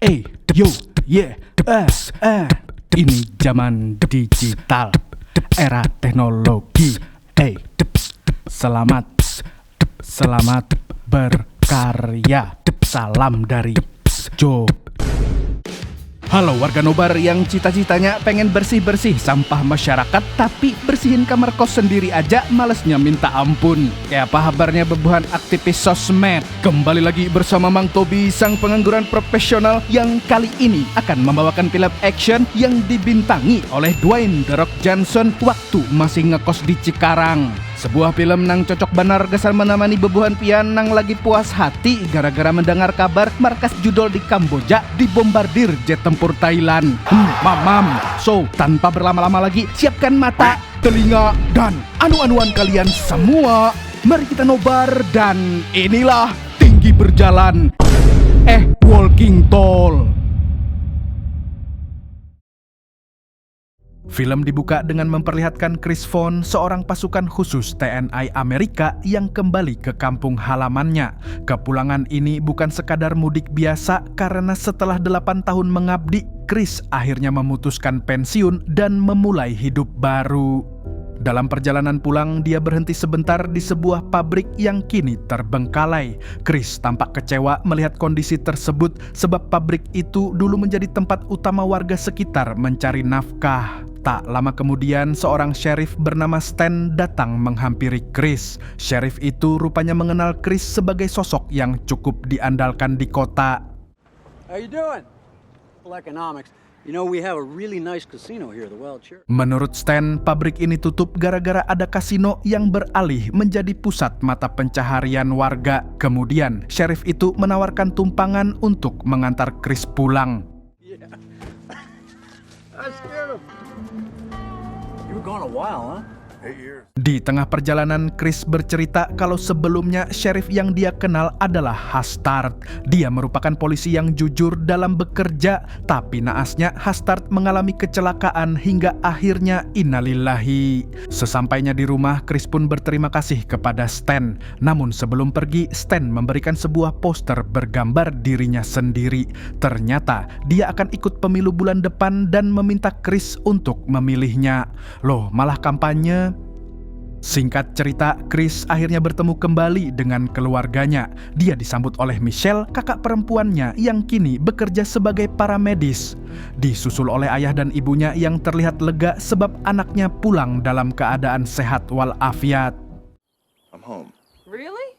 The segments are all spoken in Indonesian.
Yo, yeah, ini zaman digital, era teknologi. Selamat berkarya. Salam dari Joe. Halo warga Nobar yang cita-citanya pengen bersih-bersih sampah masyarakat, tapi bersihin kamar kos sendiri aja malesnya minta ampun. Kayak apa kabarnya bebuhan aktivis sosmed? Kembali lagi bersama Mang Tobi, sang pengangguran profesional yang kali ini akan membawakan film action yang dibintangi oleh Dwayne The Rock Johnson waktu masih ngekos di Cikarang. Sebuah film nang cocok benar gesan menemani bebuhan pian nang lagi puas hati gara-gara mendengar kabar markas judul di Kamboja dibombardir jet tempur Thailand. Mamam. So, tanpa berlama-lama lagi, siapkan mata, telinga, dan anu-anuan kalian semua. Mari kita nobar dan inilah Tinggi Berjalan. Walking Tall. Film dibuka dengan memperlihatkan Chris Vaughn, seorang pasukan khusus TNI Amerika yang kembali ke kampung halamannya. Kepulangan ini bukan sekadar mudik biasa karena setelah 8 tahun mengabdi, Chris akhirnya memutuskan pensiun dan memulai hidup baru. Dalam perjalanan pulang, dia berhenti sebentar di sebuah pabrik yang kini terbengkalai. Chris tampak kecewa melihat kondisi tersebut sebab pabrik itu dulu menjadi tempat utama warga sekitar mencari nafkah. Tak lama kemudian, seorang sheriff bernama Stan datang menghampiri Chris. Sheriff itu rupanya mengenal Chris sebagai sosok yang cukup diandalkan di kota. How you doing? Economics. You know we have a really nice casino here, the Wild Cherry. Menurut Stan, pabrik ini tutup gara-gara ada kasino yang beralih menjadi pusat mata pencaharian warga. Kemudian, sheriff itu menawarkan tumpangan untuk mengantar Chris pulang. Yeah. I scared him. You were gone a while, huh? 8 years. Di tengah perjalanan, Chris bercerita kalau sebelumnya sheriff yang dia kenal adalah Hastard. Dia merupakan polisi yang jujur dalam bekerja, tapi naasnya Hastard mengalami kecelakaan hingga akhirnya innalillahi. Sesampainya di rumah, Chris pun berterima kasih kepada Stan. Namun sebelum pergi, Stan memberikan sebuah poster bergambar dirinya sendiri. Ternyata dia akan ikut pemilu bulan depan dan meminta Chris untuk memilihnya. Loh, malah kampanye? Singkat cerita, Chris akhirnya bertemu kembali dengan keluarganya. Dia disambut oleh Michelle, kakak perempuannya yang kini bekerja sebagai paramedis. Disusul oleh ayah dan ibunya yang terlihat lega sebab anaknya pulang dalam keadaan sehat walafiat. I'm home. Really?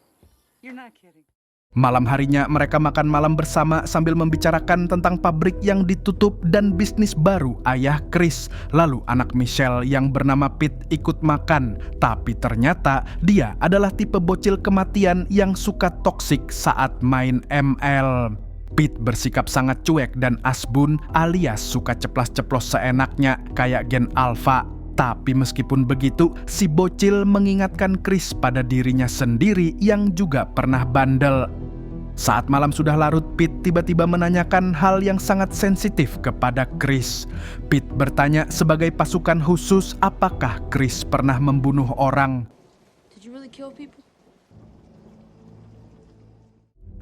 You're not kidding. Malam harinya mereka makan malam bersama sambil membicarakan tentang pabrik yang ditutup dan bisnis baru ayah Chris. Lalu anak Michelle yang bernama Pete ikut makan. Tapi ternyata dia adalah tipe bocil kematian yang suka toksik saat main ML. Pete bersikap sangat cuek dan asbun alias suka ceplas-ceplos seenaknya kayak gen alpha. Tapi meskipun begitu, si bocil mengingatkan Chris pada dirinya sendiri yang juga pernah bandel. Saat malam sudah larut, Pete tiba-tiba menanyakan hal yang sangat sensitif kepada Chris. Pete bertanya sebagai pasukan khusus apakah Chris pernah membunuh orang. Did you really kill people?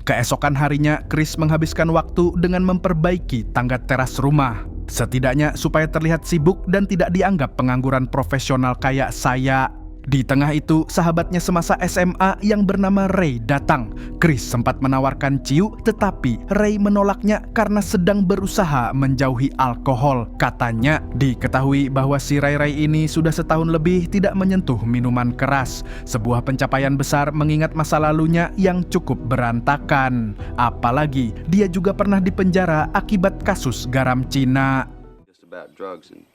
Keesokan harinya, Chris menghabiskan waktu dengan memperbaiki tangga teras rumah. Setidaknya supaya terlihat sibuk dan tidak dianggap pengangguran profesional kayak saya. Di tengah itu, sahabatnya semasa SMA yang bernama Ray datang. Chris sempat menawarkan ciu, tetapi Ray menolaknya karena sedang berusaha menjauhi alkohol. Katanya, diketahui bahwa si Ray ini sudah setahun lebih tidak menyentuh minuman keras. Sebuah pencapaian besar mengingat masa lalunya yang cukup berantakan. Apalagi, dia juga pernah dipenjara akibat kasus garam Cina. Just about drugs and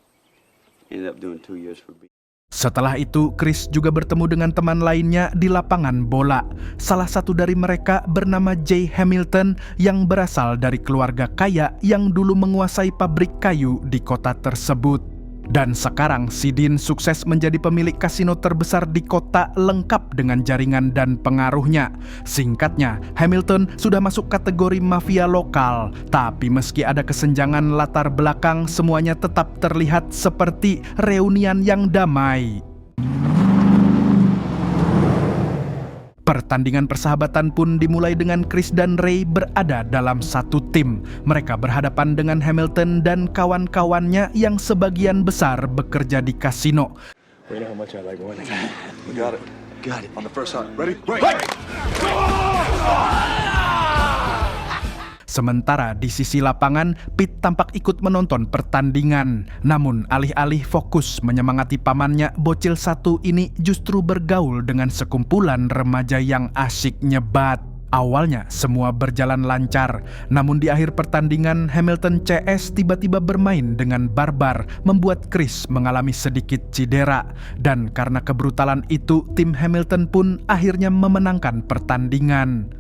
ended up doing 2 years for being. Setelah itu, Chris juga bertemu dengan teman lainnya di lapangan bola. Salah satu dari mereka bernama Jay Hamilton yang berasal dari keluarga kaya yang dulu menguasai pabrik kayu di kota tersebut. Dan sekarang si Dean sukses menjadi pemilik kasino terbesar di kota lengkap dengan jaringan dan pengaruhnya. Singkatnya, Hamilton sudah masuk kategori mafia lokal. Tapi meski ada kesenjangan latar belakang, semuanya tetap terlihat seperti reunian yang damai. Pertandingan persahabatan pun dimulai dengan Chris dan Ray berada dalam satu tim. Mereka berhadapan dengan Hamilton dan kawan-kawannya yang sebagian besar bekerja di kasino. We know how much I like winning. We got it. Got it. On the first shot. Ready? Break! Sementara di sisi lapangan, Pete tampak ikut menonton pertandingan. Namun alih-alih fokus menyemangati pamannya, bocil satu ini justru bergaul dengan sekumpulan remaja yang asyik nyebat. Awalnya semua berjalan lancar, namun di akhir pertandingan Hamilton CS tiba-tiba bermain dengan barbar, membuat Chris mengalami sedikit cedera. Dan karena kebrutalan itu, tim Hamilton pun akhirnya memenangkan pertandingan.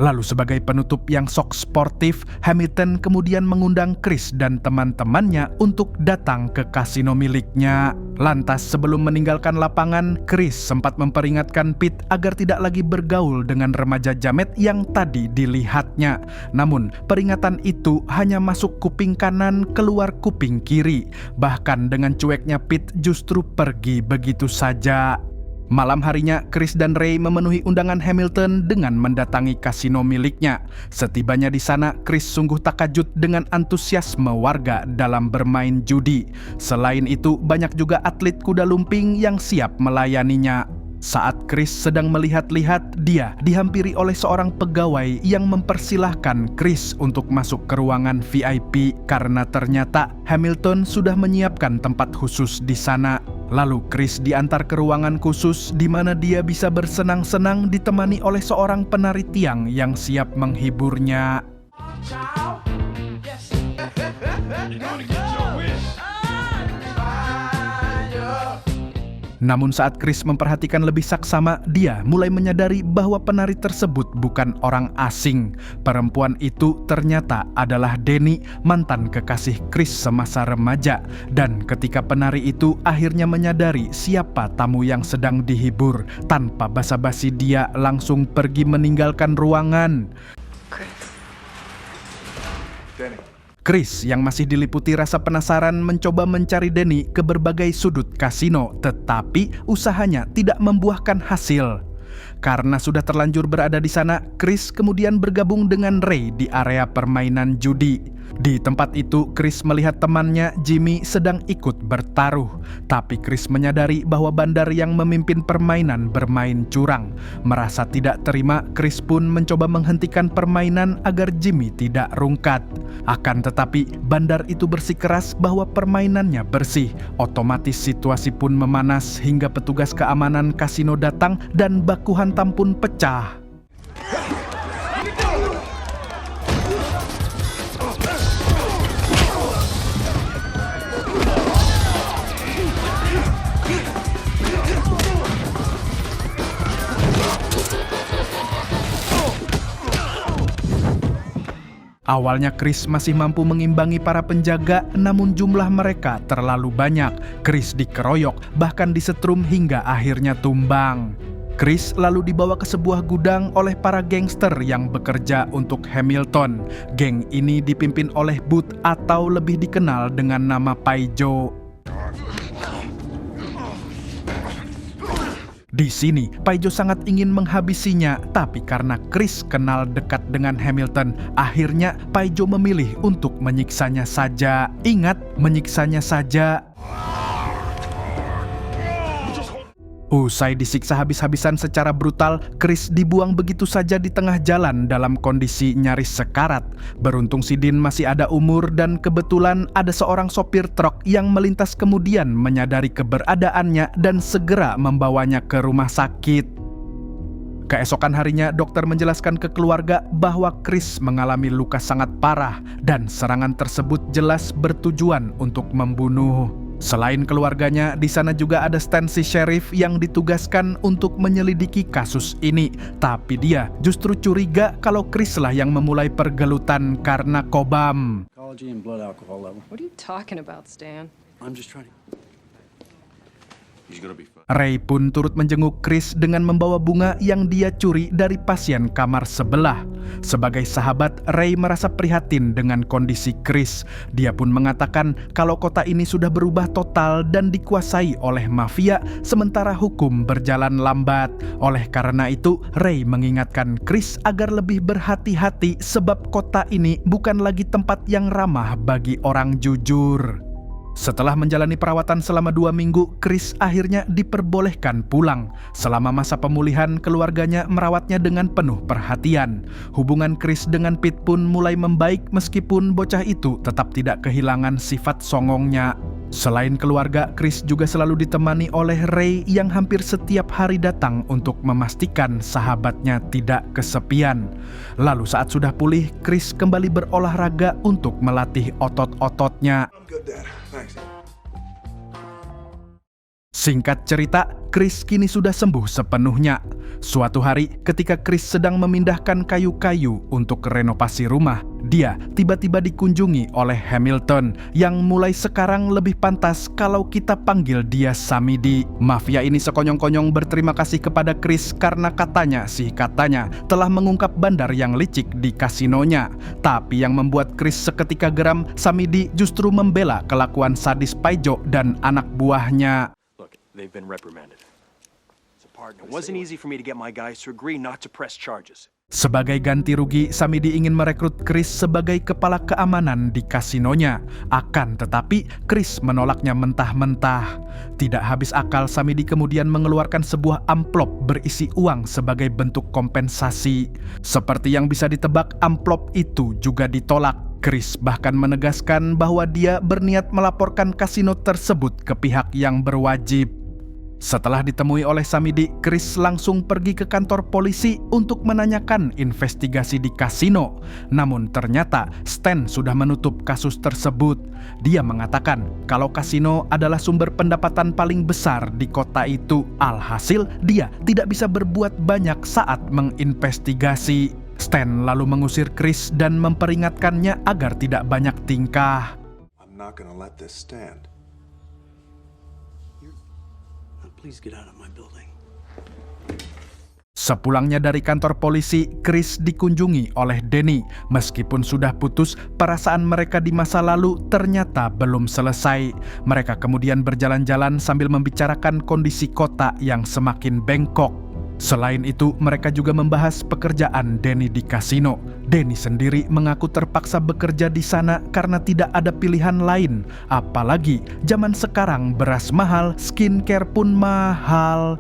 Lalu sebagai penutup yang sok sportif, Hamilton kemudian mengundang Chris dan teman-temannya untuk datang ke kasino miliknya. Lantas sebelum meninggalkan lapangan, Chris sempat memperingatkan Pete agar tidak lagi bergaul dengan remaja jamet yang tadi dilihatnya. Namun peringatan itu hanya masuk kuping kanan, keluar kuping kiri. Bahkan dengan cueknya Pete justru pergi begitu saja. Malam harinya, Chris dan Ray memenuhi undangan Hamilton dengan mendatangi kasino miliknya. Setibanya di sana, Chris sungguh takjub dengan antusiasme warga dalam bermain judi. Selain itu, banyak juga atlet kuda lumping yang siap melayaninya. Saat Chris sedang melihat-lihat, dia dihampiri oleh seorang pegawai yang mempersilahkan Chris untuk masuk ke ruangan VIP karena ternyata Hamilton sudah menyiapkan tempat khusus di sana. Lalu Chris diantar ke ruangan khusus di mana dia bisa bersenang-senang ditemani oleh seorang penari tiang yang siap menghiburnya. Namun saat Chris memperhatikan lebih saksama, dia mulai menyadari bahwa penari tersebut bukan orang asing. Perempuan itu ternyata adalah Denny, mantan kekasih Chris semasa remaja. Dan ketika penari itu akhirnya menyadari siapa tamu yang sedang dihibur, tanpa basa-basi dia langsung pergi meninggalkan ruangan. Danny. Chris yang masih diliputi rasa penasaran mencoba mencari Denny ke berbagai sudut kasino, tetapi usahanya tidak membuahkan hasil. Karena sudah terlanjur berada di sana, Chris kemudian bergabung dengan Ray di area permainan judi. Di tempat itu, Chris melihat temannya Jimmy sedang ikut bertaruh. Tapi Chris menyadari bahwa bandar yang memimpin permainan bermain curang. Merasa tidak terima, Chris pun mencoba menghentikan permainan agar Jimmy tidak rungkat. Akan tetapi, bandar itu bersikeras bahwa permainannya bersih. Otomatis situasi pun memanas hingga petugas keamanan kasino datang dan baku hantam pun pecah. Awalnya Chris masih mampu mengimbangi para penjaga, namun jumlah mereka terlalu banyak. Chris dikeroyok, bahkan disetrum hingga akhirnya tumbang. Chris lalu dibawa ke sebuah gudang oleh para gangster yang bekerja untuk Hamilton. Geng ini dipimpin oleh Booth atau lebih dikenal dengan nama Paijo. Di sini, Paijo sangat ingin menghabisinya, tapi karena Chris kenal dekat dengan Hamilton, akhirnya Paijo memilih untuk menyiksanya saja. Ingat, menyiksanya saja. Usai disiksa habis-habisan secara brutal, Chris dibuang begitu saja di tengah jalan dalam kondisi nyaris sekarat. Beruntung si Dean masih ada umur dan kebetulan ada seorang sopir truk yang melintas kemudian menyadari keberadaannya dan segera membawanya ke rumah sakit. Keesokan harinya, dokter menjelaskan ke keluarga bahwa Chris mengalami luka sangat parah dan serangan tersebut jelas bertujuan untuk membunuh. Selain keluarganya, di sana juga ada Stancy Sheriff yang ditugaskan untuk menyelidiki kasus ini. Tapi dia justru curiga kalau Chris lah yang memulai pergelutan karena kobam. Psychology and blood alcohol level. What are you talking about, Stan? I'm just trying to... Ray pun turut menjenguk Chris dengan membawa bunga yang dia curi dari pasien kamar sebelah. Sebagai sahabat, Ray merasa prihatin dengan kondisi Chris. Dia pun mengatakan kalau kota ini sudah berubah total dan dikuasai oleh mafia, sementara hukum berjalan lambat. Oleh karena itu, Ray mengingatkan Chris agar lebih berhati-hati sebab kota ini bukan lagi tempat yang ramah bagi orang jujur. Setelah menjalani perawatan selama 2 minggu, Chris akhirnya diperbolehkan pulang. Selama masa pemulihan, keluarganya merawatnya dengan penuh perhatian. Hubungan Chris dengan Pete pun mulai membaik meskipun bocah itu tetap tidak kehilangan sifat songongnya. Selain keluarga, Chris juga selalu ditemani oleh Ray yang hampir setiap hari datang untuk memastikan sahabatnya tidak kesepian. Lalu saat sudah pulih, Chris kembali berolahraga untuk melatih otot-ototnya. I'm good, Dad. Thanks. Singkat cerita, Chris kini sudah sembuh sepenuhnya. Suatu hari, ketika Chris sedang memindahkan kayu-kayu untuk renovasi rumah, dia tiba-tiba dikunjungi oleh Hamilton yang mulai sekarang lebih pantas kalau kita panggil dia Samidi. Mafia ini sekonyong-konyong berterima kasih kepada Chris karena katanya telah mengungkap bandar yang licik di kasinonya. Tapi yang membuat Chris seketika geram, Samidi justru membela kelakuan sadis Paijo dan anak buahnya. Look, they've been reprimanded. It's a partner. It wasn't easy for me to get my guys to agree not to press charges. Sebagai ganti rugi, Samidi ingin merekrut Chris sebagai kepala keamanan di kasinonya. Akan tetapi, Chris menolaknya mentah-mentah. Tidak habis akal, Samidi kemudian mengeluarkan sebuah amplop berisi uang sebagai bentuk kompensasi. Seperti yang bisa ditebak, amplop itu juga ditolak. Chris bahkan menegaskan bahwa dia berniat melaporkan kasino tersebut ke pihak yang berwajib. Setelah ditemui oleh Samidi, Chris langsung pergi ke kantor polisi untuk menanyakan investigasi di kasino. Namun ternyata Stan sudah menutup kasus tersebut. Dia mengatakan kalau kasino adalah sumber pendapatan paling besar di kota itu. Alhasil, dia tidak bisa berbuat banyak saat menginvestigasi. Stan lalu mengusir Chris dan memperingatkannya agar tidak banyak tingkah. I'm not gonna let this stand. Please get out of my building. Sepulangnya dari kantor polisi, Chris dikunjungi oleh Danny. Meskipun sudah putus, perasaan mereka di masa lalu ternyata belum selesai. Mereka kemudian berjalan-jalan sambil membicarakan kondisi kota yang semakin bengkok. Selain itu, mereka juga membahas pekerjaan Danny di kasino. Danny sendiri mengaku terpaksa bekerja di sana karena tidak ada pilihan lain. Apalagi zaman sekarang beras mahal, skincare pun mahal.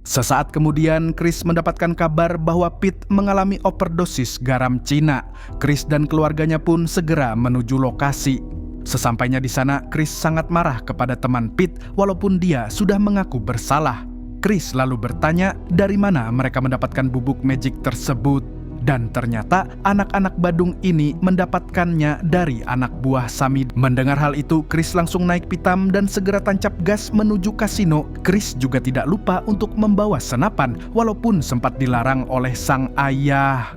Sesaat kemudian, Chris mendapatkan kabar bahwa Pete mengalami overdosis garam Cina. Chris dan keluarganya pun segera menuju lokasi. Sesampainya di sana, Chris sangat marah kepada teman Pete walaupun dia sudah mengaku bersalah. Chris lalu bertanya dari mana mereka mendapatkan bubuk magic tersebut. Dan ternyata anak-anak Badung ini mendapatkannya dari anak buah Samidi. Mendengar hal itu, Chris langsung naik pitam dan segera tancap gas menuju kasino. Chris juga tidak lupa untuk membawa senapan walaupun sempat dilarang oleh sang ayah.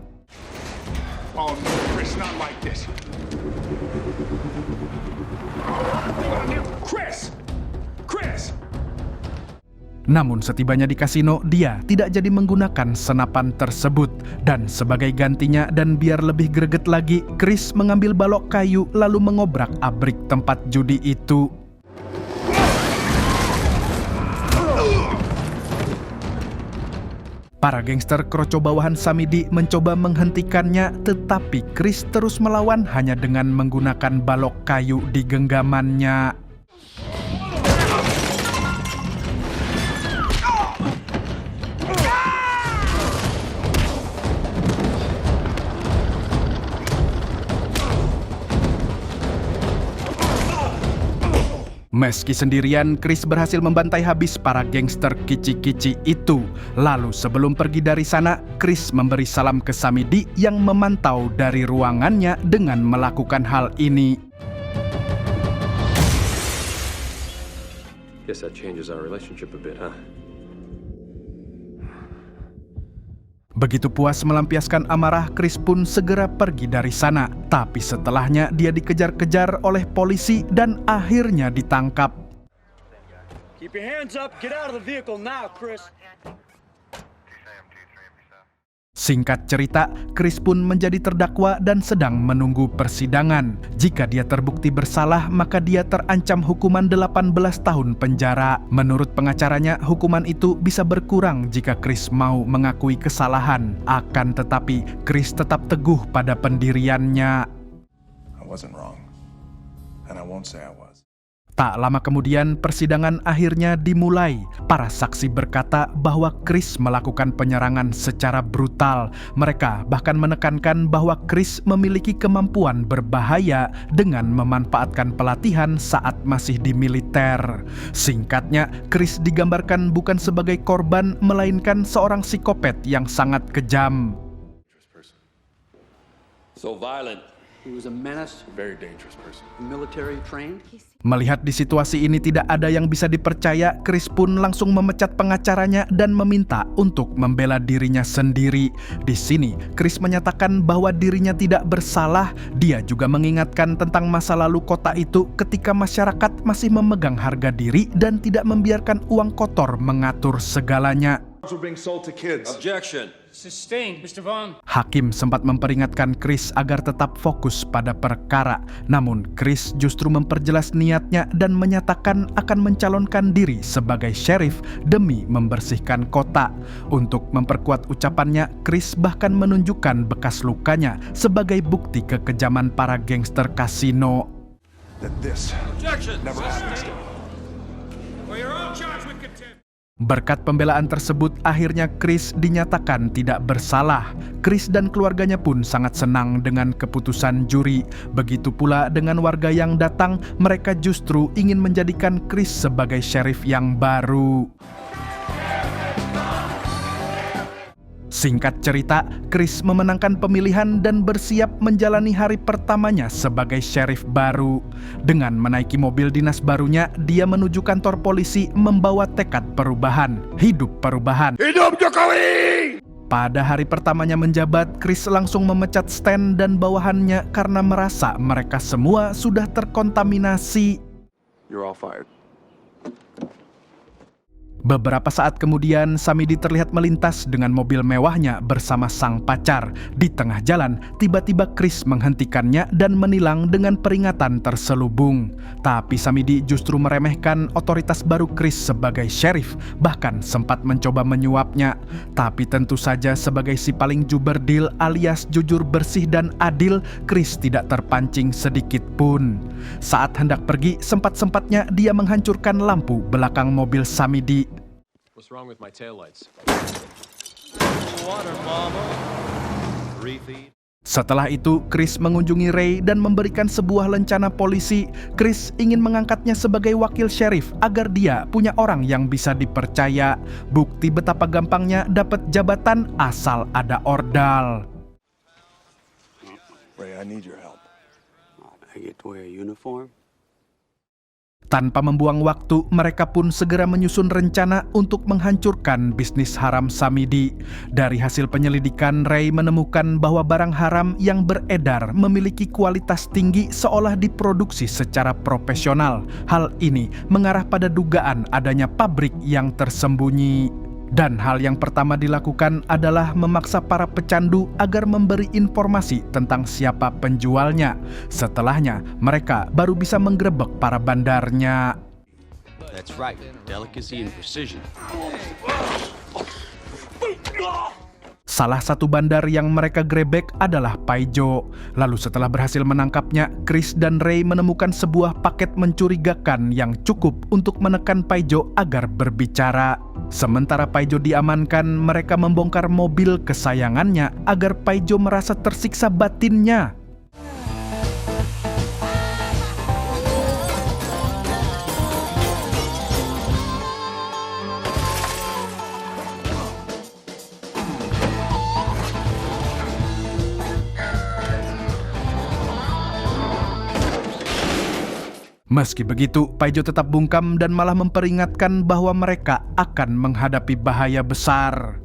Oh no, Chris, not like this. Chris! Namun setibanya di kasino, dia tidak jadi menggunakan senapan tersebut. Dan sebagai gantinya dan biar lebih greget lagi, Chris mengambil balok kayu lalu mengobrak-abrik tempat judi itu. Para gangster kroco bawahan Samidi mencoba menghentikannya, tetapi Chris terus melawan hanya dengan menggunakan balok kayu di genggamannya. Meski sendirian, Chris berhasil membantai habis para gangster kici-kici itu. Lalu sebelum pergi dari sana, Chris memberi salam ke Samidi yang memantau dari ruangannya dengan melakukan hal ini. Guess that changes our relationship a bit, huh? Begitu puas melampiaskan amarah, Chris pun segera pergi dari sana. Tapi setelahnya dia dikejar-kejar oleh polisi dan akhirnya ditangkap. Keep your hands up. Get out of the vehicle now, Chris. Singkat cerita, Chris pun menjadi terdakwa dan sedang menunggu persidangan. Jika dia terbukti bersalah, maka dia terancam hukuman 18 tahun penjara. Menurut pengacaranya, hukuman itu bisa berkurang jika Chris mau mengakui kesalahan. Akan tetapi, Chris tetap teguh pada pendiriannya. I wasn't wrong. And I won't say I was. Tak lama kemudian, persidangan akhirnya dimulai. Para saksi berkata bahwa Chris melakukan penyerangan secara brutal. Mereka bahkan menekankan bahwa Chris memiliki kemampuan berbahaya dengan memanfaatkan pelatihan saat masih di militer. Singkatnya, Chris digambarkan bukan sebagai korban, melainkan seorang psikopat yang sangat kejam. So violent. He was a menace, Very dangerous person. military trained. Melihat di situasi ini tidak ada yang bisa dipercaya, Chris pun langsung memecat pengacaranya dan meminta untuk membela dirinya sendiri. Di sini, Chris menyatakan bahwa dirinya tidak bersalah. Dia juga mengingatkan tentang masa lalu kota itu ketika masyarakat masih memegang harga diri dan tidak membiarkan uang kotor mengatur segalanya. Were being sold to kids. Objection. Sustained, Mr. Vaughn. Hakim sempat memperingatkan Chris agar tetap fokus pada perkara. Namun Chris justru memperjelas niatnya dan menyatakan akan mencalonkan diri sebagai sheriff demi membersihkan kota. Untuk memperkuat ucapannya, Chris bahkan menunjukkan bekas lukanya sebagai bukti kekejaman para gangster kasino. That this Objection. never happens to me. Well, you're all charged with contempt. Berkat pembelaan tersebut, akhirnya Chris dinyatakan tidak bersalah. Chris dan keluarganya pun sangat senang dengan keputusan juri. Begitu pula dengan warga yang datang, mereka justru ingin menjadikan Chris sebagai sheriff yang baru. Singkat cerita, Chris memenangkan pemilihan dan bersiap menjalani hari pertamanya sebagai sheriff baru. Dengan menaiki mobil dinas barunya, dia menuju kantor polisi membawa tekad perubahan, hidup perubahan. Hidup Jokowi! Pada hari pertamanya menjabat, Chris langsung memecat Stan dan bawahannya karena merasa mereka semua sudah terkontaminasi. You're all fired. Beberapa saat kemudian, Samidi terlihat melintas dengan mobil mewahnya bersama sang pacar. Di tengah jalan, tiba-tiba Chris menghentikannya dan menilang dengan peringatan terselubung. Tapi Samidi justru meremehkan otoritas baru Chris sebagai sheriff, bahkan sempat mencoba menyuapnya. Tapi tentu saja sebagai si paling juberdil alias jujur, bersih, dan adil, Chris tidak terpancing sedikit pun. Saat hendak pergi, sempat-sempatnya dia menghancurkan lampu belakang mobil Samidi. What's wrong with my taillights? Water, mama. Refeed. Setelah itu, Chris mengunjungi Ray dan memberikan sebuah lencana polisi. Chris ingin mengangkatnya sebagai wakil sheriff agar dia punya orang yang bisa dipercaya. Bukti betapa gampangnya dapat jabatan asal ada ordal. Ray, I need your help. I get to wear a uniform. Tanpa membuang waktu, mereka pun segera menyusun rencana untuk menghancurkan bisnis haram Samidi. Dari hasil penyelidikan, Ray menemukan bahwa barang haram yang beredar memiliki kualitas tinggi seolah diproduksi secara profesional. Hal ini mengarah pada dugaan adanya pabrik yang tersembunyi. Dan hal yang pertama dilakukan adalah memaksa para pecandu agar memberi informasi tentang siapa penjualnya. Setelahnya, mereka baru bisa menggerebek para bandarnya. That's right. Delicacy and precision. Salah satu bandar yang mereka grebek adalah Paijo. Lalu setelah berhasil menangkapnya, Chris dan Ray menemukan sebuah paket mencurigakan yang cukup untuk menekan Paijo agar berbicara. Sementara Paijo diamankan, mereka membongkar mobil kesayangannya agar Paijo merasa tersiksa batinnya. Meski begitu, Paijo tetap bungkam dan malah memperingatkan bahwa mereka akan menghadapi bahaya besar.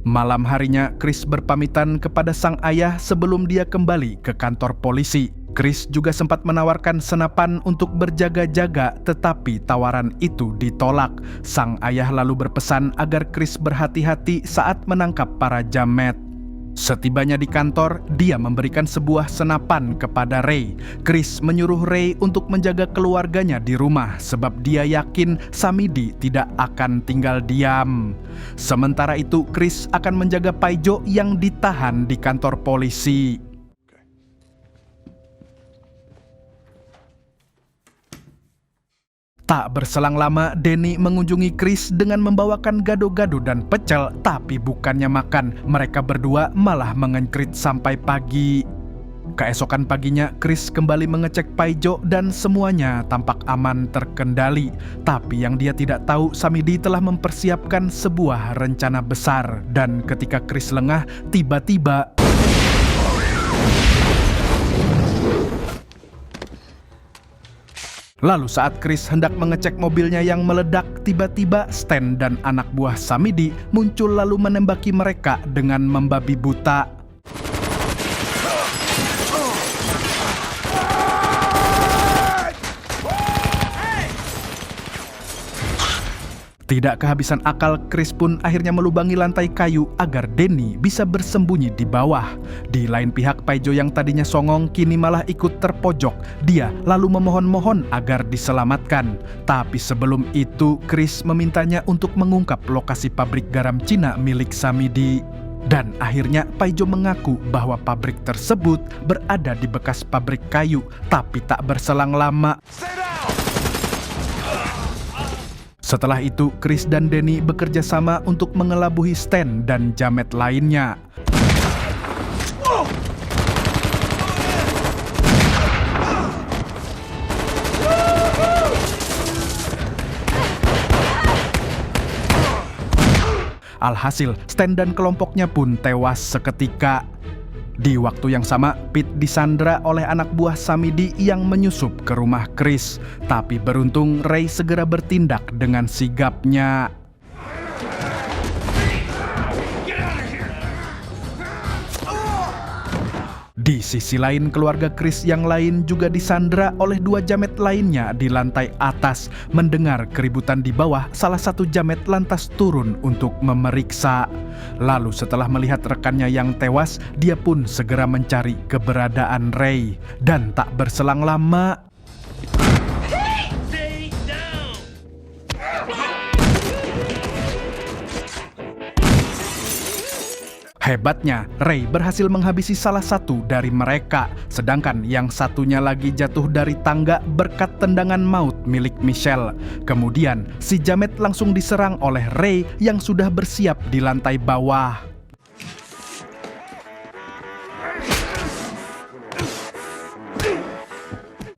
Malam harinya, Chris berpamitan kepada sang ayah sebelum dia kembali ke kantor polisi. Chris juga sempat menawarkan senapan untuk berjaga-jaga, tetapi tawaran itu ditolak. Sang ayah lalu berpesan agar Chris berhati-hati saat menangkap para jamet. Setibanya di kantor, dia memberikan sebuah senapan kepada Ray. Chris menyuruh Ray untuk menjaga keluarganya di rumah sebab dia yakin Samidi tidak akan tinggal diam. Sementara itu, Chris akan menjaga Paijo yang ditahan di kantor polisi. Tak berselang lama, Danny mengunjungi Chris dengan membawakan gado-gado dan pecel, tapi bukannya makan, mereka berdua malah mengencrit sampai pagi. Keesokan paginya, Chris kembali mengecek Paijo dan semuanya tampak aman terkendali. Tapi yang dia tidak tahu, Samidi telah mempersiapkan sebuah rencana besar. Dan ketika Chris lengah, tiba-tiba lalu saat Chris hendak mengecek mobilnya yang meledak, tiba-tiba Stan dan anak buah Samidi muncul lalu menembaki mereka dengan membabi buta. Tidak kehabisan akal, Chris pun akhirnya melubangi lantai kayu agar Danny bisa bersembunyi di bawah. Di lain pihak, Paijo yang tadinya songong kini malah ikut terpojok. Dia lalu memohon-mohon agar diselamatkan. Tapi sebelum itu, Chris memintanya untuk mengungkap lokasi pabrik garam Cina milik Samidi. Dan akhirnya Paijo mengaku bahwa pabrik tersebut berada di bekas pabrik kayu. Tapi tak berselang lama, setelah itu, Chris dan Danny bekerja sama untuk mengelabuhi Stan dan jamet lainnya. Alhasil, Stan dan kelompoknya pun tewas seketika. Di waktu yang sama, Pete disandra oleh anak buah Samidi yang menyusup ke rumah Chris. Tapi beruntung Ray segera bertindak dengan sigapnya. Di sisi lain, keluarga Chris yang lain juga disandra oleh dua jamet lainnya di lantai atas. Mendengar keributan di bawah, salah satu jamet lantas turun untuk memeriksa. Lalu setelah melihat rekannya yang tewas, dia pun segera mencari keberadaan Ray. Dan tak berselang lama, hebatnya, Ray berhasil menghabisi salah satu dari mereka, sedangkan yang satunya lagi jatuh dari tangga berkat tendangan maut milik Michelle. Kemudian, si jamet langsung diserang oleh Ray yang sudah bersiap di lantai bawah.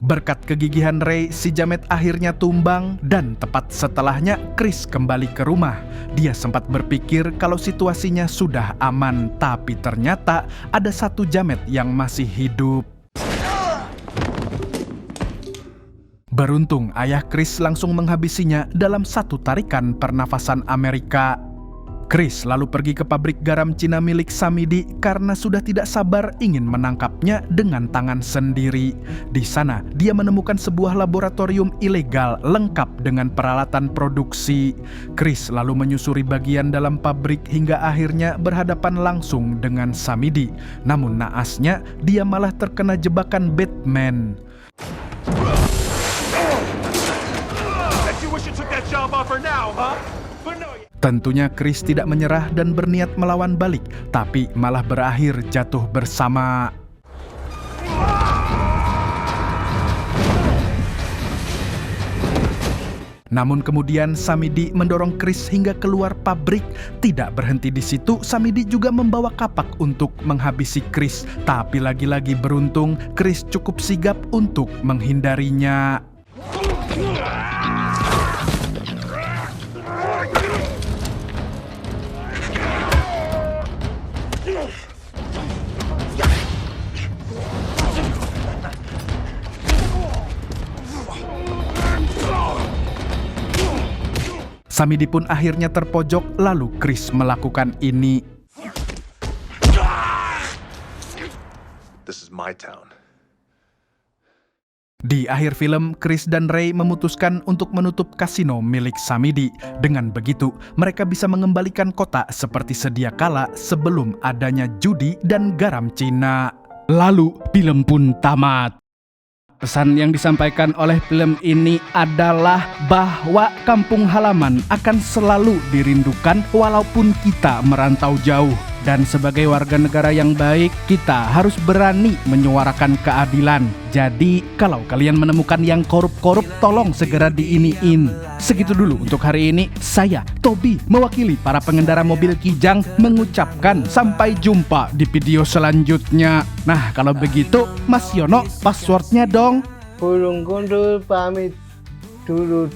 Berkat kegigihan Ray, si jamet akhirnya tumbang dan tepat setelahnya Chris kembali ke rumah. Dia sempat berpikir kalau situasinya sudah aman, tapi ternyata ada satu jamet yang masih hidup. Beruntung, ayah Chris langsung menghabisinya dalam satu tarikan pernafasan Amerika. Chris lalu pergi ke pabrik garam Cina milik Samidi karena sudah tidak sabar ingin menangkapnya dengan tangan sendiri. Di sana, dia menemukan sebuah laboratorium ilegal lengkap dengan peralatan produksi. Chris lalu menyusuri bagian dalam pabrik hingga akhirnya berhadapan langsung dengan Samidi. Namun naasnya, dia malah terkena jebakan Batman. Tentunya Chris tidak menyerah dan berniat melawan balik, tapi malah berakhir jatuh bersama. Namun kemudian Samidi mendorong Chris hingga keluar pabrik. Tidak berhenti di situ, Samidi juga membawa kapak untuk menghabisi Chris. Tapi lagi-lagi beruntung, Chris cukup sigap untuk menghindarinya. Samidi pun akhirnya terpojok, lalu Chris melakukan ini. This is my town. Di akhir film, Chris dan Ray memutuskan untuk menutup kasino milik Samidi. Dengan begitu, mereka bisa mengembalikan kota seperti sedia kala sebelum adanya judi dan garam Cina. Lalu, film pun tamat. Pesan yang disampaikan oleh film ini adalah bahwa kampung halaman akan selalu dirindukan walaupun kita merantau jauh. Dan sebagai warga negara yang baik, kita harus berani menyuarakan keadilan. Jadi, kalau kalian menemukan yang korup-korup, tolong segera diiniin. Segitu dulu untuk hari ini. Saya, Tobi, mewakili para pengendara mobil Kijang, mengucapkan sampai jumpa di video selanjutnya. Nah, kalau begitu, Mas Yono, passwordnya dong. Burung gundul pamit dulu.